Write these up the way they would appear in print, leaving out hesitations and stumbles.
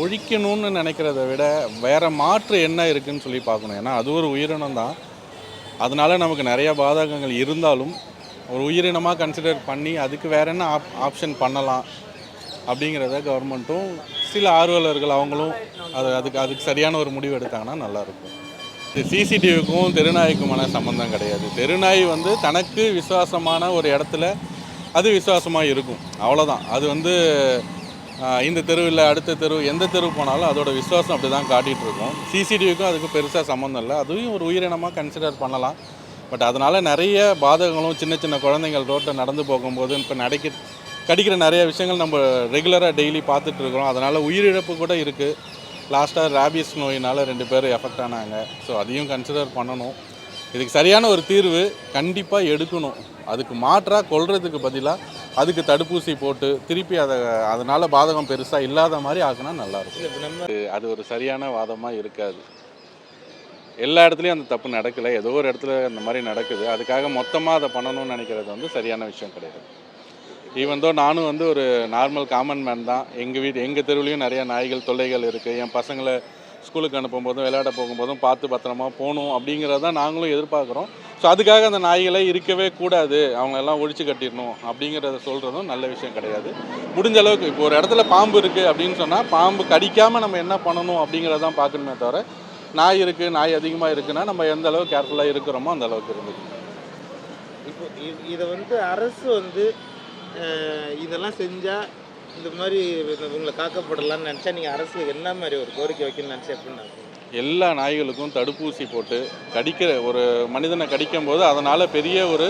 ஒழிக்கணும்னு நினைக்கிறத விட வேறு மாற்று என்ன இருக்குதுன்னு சொல்லி பார்க்கணும். ஏன்னா அது ஒரு உயிரினம் தான். அதனால் நமக்கு நிறைய பாதகங்கள் இருந்தாலும் ஒரு உயிரினமாக கன்சிடர் பண்ணி அதுக்கு வேறு என்ன ஆப்ஷன் பண்ணலாம் அப்படிங்கிறத கவர்மெண்ட்டும் சில ஆர்வலர்கள் அவங்களும் அதுக்கு சரியான ஒரு முடிவு எடுத்தாங்கன்னா நல்லாயிருக்கும். இது சிசிடிவிக்கும் தெருநாய்க்குமான சம்மந்தம் கிடையாது. தெருநாய் தனக்கு விசுவாசமான ஒரு இடத்துல அது விசுவாசமாக இருக்கும், அவ்வளோதான். அது இந்த தெரு இல்லை அடுத்த தெரு எந்த தெரு போனாலும் அதோட விசுவாசம் அப்படி தான் காட்டிகிட்ருக்கும். சிசிடிவிக்கும் அதுக்கு பெருசாக சம்மந்தம் இல்லை. அதுவும் ஒரு உயிரினமாக கன்சிடர் பண்ணலாம். பட் அதனால் நிறைய பாதகங்களும் சின்ன சின்ன குழந்தைங்கள் ரோட்டில் நடந்து போகும்போது இப்போ கடிக்கிற நிறைய விஷயங்கள் நம்ம ரெகுலராக டெய்லி பார்த்துட்ருக்குறோம். அதனால் உயிரிழப்பு கூட இருக்குது. லாஸ்ட்டாக ரேபிஸ் நோயினால் 2 பேர் எஃபெக்ட் ஆனாங்க. ஸோ அதையும் கன்சிடர் பண்ணணும். இதுக்கு சரியான ஒரு தீர்வு கண்டிப்பாக எடுக்கணும். அதுக்கு மாற்றாக கொல்றதுக்கு பதிலாக அதுக்கு தடுப்பூசி போட்டு திருப்பி அதனால் பாதகம் பெருசாக இல்லாத மாதிரி ஆக்குனா நல்லாயிருக்கும். அது ஒரு சரியான வாதமாக இருக்காது. எல்லா இடத்துலையும் அந்த தப்பு நடக்கலை, ஏதோ ஒரு இடத்துல அந்த மாதிரி நடக்குது. அதுக்காக மொத்தமாக அதை பண்ணணும்னு நினைக்கிறது சரியான விஷயம் கிடையாது. ஈவன் நானும் ஒரு நார்மல் காமன் மேன் தான். எங்கள் தெருவுலையும் நிறையா நாய்கள் தொல்லைகள் இருக்குது. என் பசங்களை ஸ்கூலுக்கு அனுப்பும்போதும் விளையாட போகும்போதும் பார்த்து பத்திரமா போகணும் அப்படிங்கிறத நாங்களும் எதிர்பார்க்குறோம். ஸோ அதுக்காக அந்த நாய்களை இருக்கவே கூடாது, அவங்களெல்லாம் ஒழிச்சு கட்டிடணும் அப்படிங்கிறத சொல்கிறதும் நல்ல விஷயம் கிடையாது. முடிஞ்ச அளவுக்கு இப்போ ஒரு இடத்துல பாம்பு இருக்குது அப்படின்னு சொன்னால் பாம்பு கடிக்காமல் நம்ம என்ன பண்ணணும் அப்படிங்கிறதான் பார்க்கணுமே தவிர, நாய் இருக்குது நாய் அதிகமாக இருக்குன்னா நம்ம எந்த அளவுக்கு கேர்ஃபுல்லாக இருக்கிறோமோ அந்த அளவுக்கு இருந்துக்கணும். இப்போ இதை அரசு இதெல்லாம் செஞ்சால் இந்த மாதிரி இவங்களை காக்கப்படலாம்னு நினச்சா நீங்கள் அரசு என்ன மாதிரி ஒரு கோரிக்கை வைக்கணும்னு நினச்சா எப்படின்னா? எல்லா நாய்களுக்கும் தடுப்பூசி போட்டு ஒரு மனிதனை கடிக்கும்போது அதனால் பெரிய ஒரு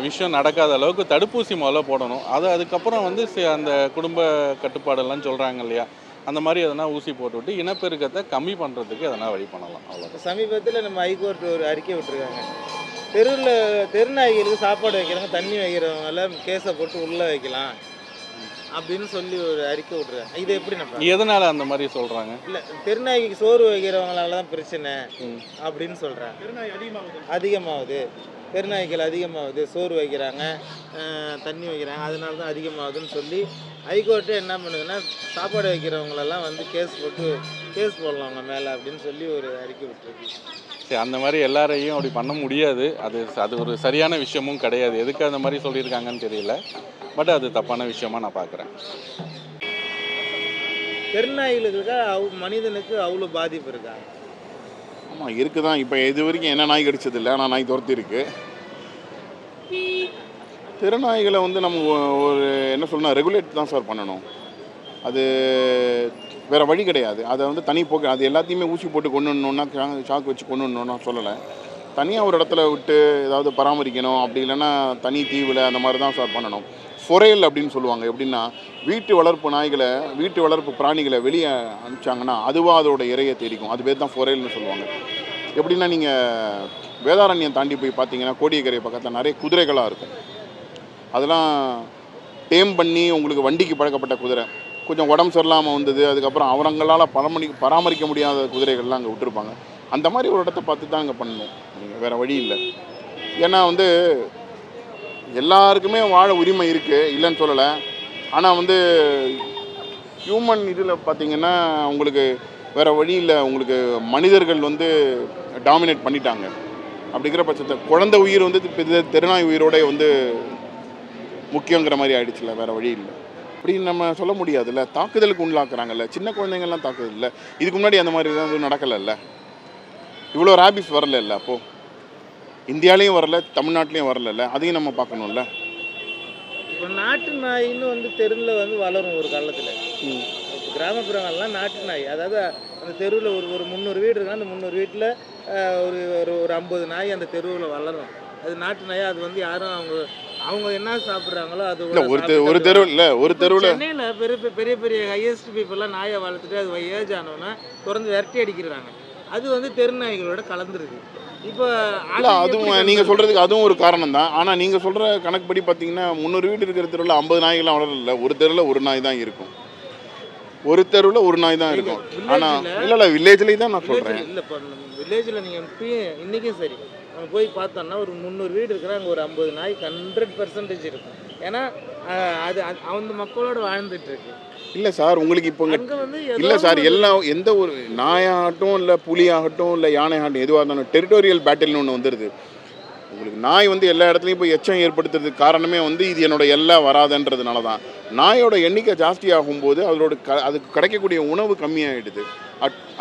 விஷயம் நடக்காத அளவுக்கு தடுப்பூசி முதல்ல போடணும். அதுக்கப்புறம் அந்த குடும்ப கட்டுப்பாடெல்லாம் சொல்கிறாங்க இல்லையா, அந்த மாதிரி எதனா ஊசி போட்டுவிட்டு இனப்பெருக்கத்தை கம்மி பண்ணுறதுக்கு எதனா வழி பண்ணலாம். அவ்வளோ. சமீபத்தில் நம்ம ஹைகோர்ட் ஒரு அறிக்கை விட்டுருக்காங்க. தெருநாய்களுக்கு சாப்பாடு வைக்கிறவங்க தண்ணி வைக்கிறவங்கள கேஸை போட்டு உள்ளே வைக்கலாம் அப்படின்னு சொல்லி ஒரு அறிக்கை விட்டுருக்காங்க. இது எப்படி நம்ம எதனால் அந்த மாதிரி சொல்கிறாங்க? இல்லை, தெருநாய்க்கு சோறு வைக்கிறவங்களால தான் பிரச்சனை அப்படின்னு சொல்கிறாங்க. அதிகமாகுது, தெருநாய்கள் அதிகமாகுது, சோறு வைக்கிறாங்க, தண்ணி வைக்கிறாங்க, அதனால தான் அதிகமாகுதுன்னு சொல்லி ஹைகோர்ட்டே என்ன பண்ணுதுன்னா சாப்பாடு வைக்கிறவங்களெல்லாம் கேஸ் போடலாம் அவங்க மேலே அப்படின்னு சொல்லி ஒரு அறிக்கை விட்டுருக்கு. சரி, அந்த மாதிரி எல்லாரையும் அப்படி பண்ண முடியாது. அது ஒரு சரியான விஷயமும் கிடையாது. எதுக்கு அந்த மாதிரி சொல்லியிருக்காங்கன்னு தெரியல. பட் அது தப்பான விஷயமா நான் பார்க்குறேன். தெருநாய்களுக்கு மனிதனுக்கு அவ்வளோ பாதிப்பு இருக்கா? ஆமாம், இருக்குதான். இப்போ இது வரைக்கும் என்ன நாய் கடிச்சது இல்லை, ஆனால் நாய் துரத்தி இருக்கு. தெருநாய்களை நம்ம ஒரு என்ன சொல்லணும், ரெகுலேட் தான் சார் பண்ணணும். அது வேறு வழி கிடையாது. அதை தனி போக்கு அது எல்லாத்தையுமே ஊசி போட்டு கொண்டு வரணுன்னா, சாக்கு வச்சு கொண்டு வரணுன்னா சொல்லலை. தனியாக ஒரு இடத்துல விட்டு ஏதாவது பராமரிக்கணும். அப்படி இல்லைன்னா தனி தீவில் அந்த மாதிரி தான் சார் பண்ணணும். ஃபொரேல் அப்படின்னு சொல்லுவாங்க. எப்படின்னா வீட்டு வளர்ப்பு பிராணிகளை வெளியே அனுப்பிச்சாங்கன்னா அதுவாக அதோட இறையை தேடிக்கும். அது பேர் தான் ஃபொரேல்னு சொல்லுவாங்க. எப்படின்னா நீங்கள் வேதாரண்யம் தாண்டி போய் பார்த்தீங்கன்னா கோடியக்கரை பக்கத்தில் நிறைய குதிரைகளாக இருக்கும். அதெல்லாம் டேம் பண்ணி உங்களுக்கு வண்டிக்கு பழக்கப்பட்ட குதிரை கொஞ்சம் உடம்பு சரியில்லாமல் வந்தது, அதுக்கப்புறம் அவங்களால் பராமரிக்க முடியாத குதிரைகள்லாம் அங்கே விட்டுருப்பாங்க. அந்த மாதிரி ஒரு இடத்த பார்த்து தான் அங்கே பண்ணணும். நீங்கள் வேறு வழி இல்லை. ஏன்னா எல்லாருக்குமே வாழ உரிமை இருக்குது, இல்லைன்னு சொல்லலை. ஆனால் ஹியூமன் இதில் பார்த்திங்கன்னா உங்களுக்கு வேறு வழி இல்லை. உங்களுக்கு மனிதர்கள் டாமினேட் பண்ணிட்டாங்க. அப்படிங்கிற பட்சத்தை குழந்தை உயிர் தெருநாய் உயிரோட முக்கியங்கிற மாதிரி ஆயிடுச்சுல, வேறு வழி இல்லை. அப்படின்னு நம்ம சொல்ல முடியாதுல்ல. தாக்குதலுக்கு உள்ளாக்குறாங்கல்ல, சின்ன குழந்தைங்கள்லாம் தாக்குதல் இல்லை. இதுக்கு முன்னாடி அந்த மாதிரி தான் எதுவும் நடக்கலைல்ல. இவ்வளோ ரேபிஸ் வரல இல்லை, அப்போது இந்தியாலேயும் வரல, தமிழ்நாட்டிலையும் வரல. அதையும் நம்ம பார்க்கணும்ல. இப்போ நாட்டு நாயின்னு தெருவில் வளரும் ஒரு காலத்தில். கிராமப்புறங்கள்லாம் நாட்டு நாய், அதாவது அந்த தெருவில் ஒரு 300 வீடு இருக்குன்னா அந்த 300 வீட்டில் ஒரு 50 நாய் அந்த தெருவில் வளரும். அது நாட்டு நாய். அது யாரும் அவங்க என்ன சாப்பிட்றாங்களோ அது ஒரு தெருவில் சென்னையில் பெரிய பெரிய ஹையஸ்ட் பீப்புளெலாம் நாயை வளர்த்துட்டு அது ஏஜ் ஆனோன்னா திறந்து விரட்டி அடிக்கிறாங்க. அது தெருநாய்களோட கலந்துருக்கு. இப்போ அதுவும் நீங்கள் சொல்கிறதுக்கு அதுவும் ஒரு காரணம் தான். ஆனால் நீங்கள் சொல்கிற கணக்குப்படி பார்த்தீங்கன்னா 300 வீடு இருக்கிற தெருவில் 50 நாய்கள்லாம் வளரல. ஒரு தெருவில் ஒரு நாய் தான் இருக்கும். ஆனால் இல்லை வில்லேஜ்லேயும் தான் நான் சொல்கிறேன். இல்லை, இப்போ வில்லேஜில் நீங்கள் இன்றைக்கும் சரி நம்ம போய் பார்த்தோம்னா ஒரு 300 வீடு இருக்கிற அங்கே ஒரு 50 நாய் 100% இருக்கும். ஏன்னா அது அந்த மக்களோடு வாழ்ந்துட்டுருக்கு. இல்லை சார் உங்களுக்கு இப்போ அங்கே வந்து இல்லை சார் எல்லாம் எந்த ஒரு நாயாகட்டும் இல்லை புலியாகட்டும் இல்லை யானையாகட்டும் எதுவாக இருந்தாலும் டெரிட்டோரியல் பேட்டில்னு ஒன்று வந்துடுது. உங்களுக்கு நாய் வந்து எல்லா இடத்துலையும் போய் எச்சம் ஏற்படுத்துறதுக்கு காரணமே வந்து இது என்னோட எல்லை வராதுன்றதுனால தான். நாயோட எண்ணிக்கை ஜாஸ்தி ஆகும்போது அதோட அதுக்கு கிடைக்கக்கூடிய உணவு கம்மியாகிடுது.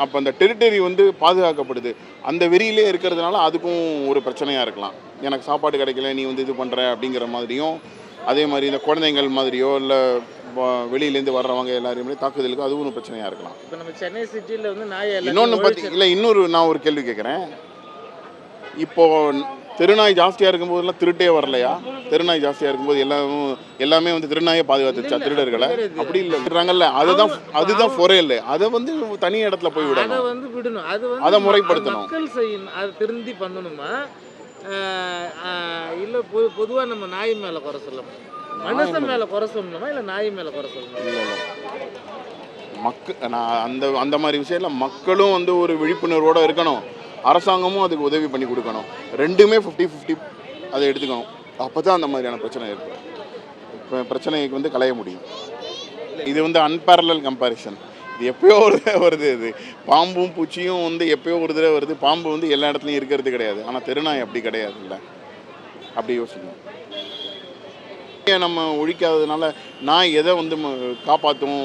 அப்போ அந்த டெரிட்டரி வந்து பாதுகாக்கப்படுது. அந்த வெறியிலே இருக்கிறதுனால அதுக்கும் ஒரு பிரச்சனையாக இருக்கலாம். எனக்கு சாப்பாடு கிடைக்கல, நீ வந்து இது பண்ணுற அப்படிங்கிற மாதிரியும், அதே மாதிரி இந்த குழந்தைங்கள் மாதிரியோ இல்லை வெளியிலேருந்து வர்றவங்க எல்லாரையுமே தாக்குதலுக்கு அதுவும் ஒரு பிரச்சனையாக இருக்கலாம். இப்போ நம்ம சென்னை சிட்டியில் வந்து நாயை இன்னொன்று பற்றி இல்லை, நான் ஒரு கேள்வி கேட்குறேன். இப்போது தெருநாய் ஜாஸ்தியாக இருக்கும்போதெல்லாம் திருட்டே வரலையா? தெருநாய் ஜாஸ்தியாக இருக்கும்போது எல்லாமே வந்து திருநாயை பாதுகாத்துச்சா திருடர்களை? அப்படி இல்லைறாங்கல்ல. அதுதான் ஃபொரேல். அதை வந்து தனி இடத்துல போய் விடணும். அதை வந்து விடணும். அது வந்து அதை முறைப்படுத்தணும். மக்கள் செய்யணும். அதை திருந்தி பண்ணணுமா இல்லை பொதுவாக நம்ம நாய் மேலே குறை சொல்லணும்? மனுஷன் மேலே குறை சொல்லணுமா இல்லை நாய் மேலே குறை சொல்லணுமா? நான் அந்த மாதிரி விஷயத்தில் மக்களும் வந்து ஒரு விழிப்புணர்வோடு இருக்கணும். அரசாங்கமும் அதுக்கு உதவி பண்ணி கொடுக்கணும். ரெண்டுமே 50-50 அதை எடுத்துக்கணும். அப்போ தான் அந்த மாதிரியான பிரச்சனை ஏற்படும். இப்போ பிரச்சனைக்கு வந்து களைய முடியும். இது வந்து அன்பேரலல் கம்பேரிசன். இது எப்போயோ ஒரு தடவை வருது. இது பாம்பும் பூச்சியும் வந்து எப்போயோ ஒரு தடவை வருது. பாம்பு வந்து எல்லா இடத்துலையும் இருக்கிறது கிடையாது. ஆனால் தெருநாய் அப்படி கிடையாது. இல்லை, அப்படி யோசிக்கணும். நம்ம ஒழிக்காததுனால நாய் எதை வந்து காப்பாற்றும்,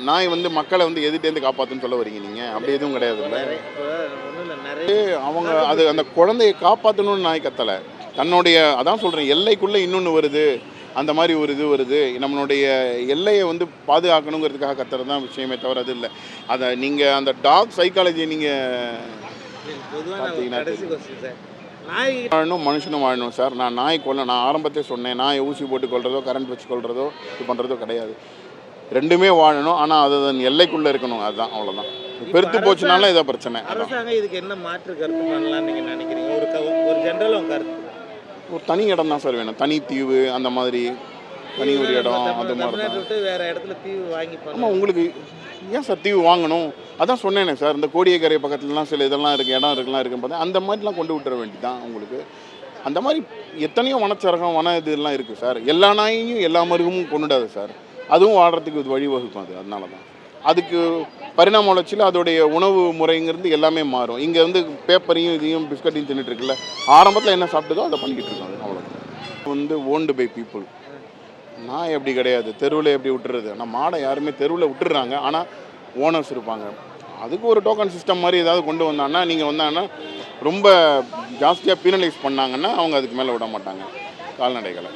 நாய் வந்து மக்களை வந்து எதிர்ட்டேருந்து காப்பாற்றுன்னு சொல்ல வரீங்க நீங்கள்? அப்படி எதுவும் கிடையாது. இல்லை, அவங்க அந்த குழந்தைய காப்பாற்றணும்னு நாய் கத்தலை. தன்னுடைய அதான் சொல்கிறேன், எல்லைக்குள்ளே இன்னொன்று வருது, அந்த மாதிரி ஒரு இது வருது, நம்மளுடைய எல்லையை வந்து பாதுகாக்கணுங்கிறதுக்காக கத்துறது தான் விஷயமே தவிர அது இல்லை. அதை நீங்கள் அந்த டாக் சைக்காலஜியை நீங்கள் வாழணும், மனுஷனும் வாழணும் சார். நான் ஆரம்பத்தே சொன்னேன், நாயை ஊசி போட்டு கொள்றதோ கரண்ட் வச்சு கொள்றதோ இது பண்ணுறதோ கிடையாது. ரெண்டுமே வாழணும், ஆனால் அது எல்லைக்குள்ளே இருக்கணும். அதுதான், அவ்வளோதான். பெருத்து போச்சுனால இதை பிரச்சனை. அரசாங்கம் இதுக்கு என்ன மாற்று கருத்து பண்ணலாம்னு நீங்கள் நினைக்கிறீங்க? ஒரு ஜென்ரல் கருத்து. ஒரு தனி இடம் தான் சார் வேணும். தனி தீவு அந்த மாதிரி, தனி ஒரு இடம் அந்த மாதிரி விட்டு வேற இடத்துல தீவு வாங்கி ஆமாம். உங்களுக்கு ஏன் சார் தீவு வாங்கணும்? அதான் சொன்னேனே சார், இந்த கோடியக்கரை பக்கத்துலலாம் சில இதெல்லாம் இருக்குது, இடம் இருக்குன்னு பார்த்தா அந்த மாதிரிலாம் கொண்டு விட்டுற வேண்டியதான். உங்களுக்கு அந்த மாதிரி எத்தனையோ வனச்சரகம் இதெல்லாம் இருக்குது சார். எல்லா நாயையும் எல்லா மருகமும் கொண்டுடாது சார். அதுவும் வாடுறதுக்கு இது வழிவகுக்கும். அதனால தான் அதுக்கு பரிணாம வளர்ச்சியில் அதோடைய உணவு முறைங்கிறது எல்லாமே மாறும். இங்கே வந்து பேப்பரையும் இதையும் பிஸ்கட்டையும் தின்னுட்டு இருக்குல்ல, ஆரம்பத்தில் என்ன சாப்பிட்டதோ அதை பண்ணிக்கிட்டு இருக்காங்க. அவ்வளோதான். வந்து ஓன்டு பை பீப்புள். நாய் எப்படி கிடையாது, தெருவில் எப்படி விட்டுறது. ஆனால் மாடை யாருமே தெருவில் விட்டுறாங்க, ஆனால் ஓனர்ஸ் இருப்பாங்க. அதுக்கு ஒரு டோக்கன் சிஸ்டம் மாதிரி ஏதாவது கொண்டு வந்தாங்கன்னா, நீங்கள் வந்தாங்கன்னா ரொம்ப ஜாஸ்தியாக பீனலைஸ் பண்ணாங்கன்னா அவங்க அதுக்கு மேலே விட மாட்டாங்க கால்நடைகளை.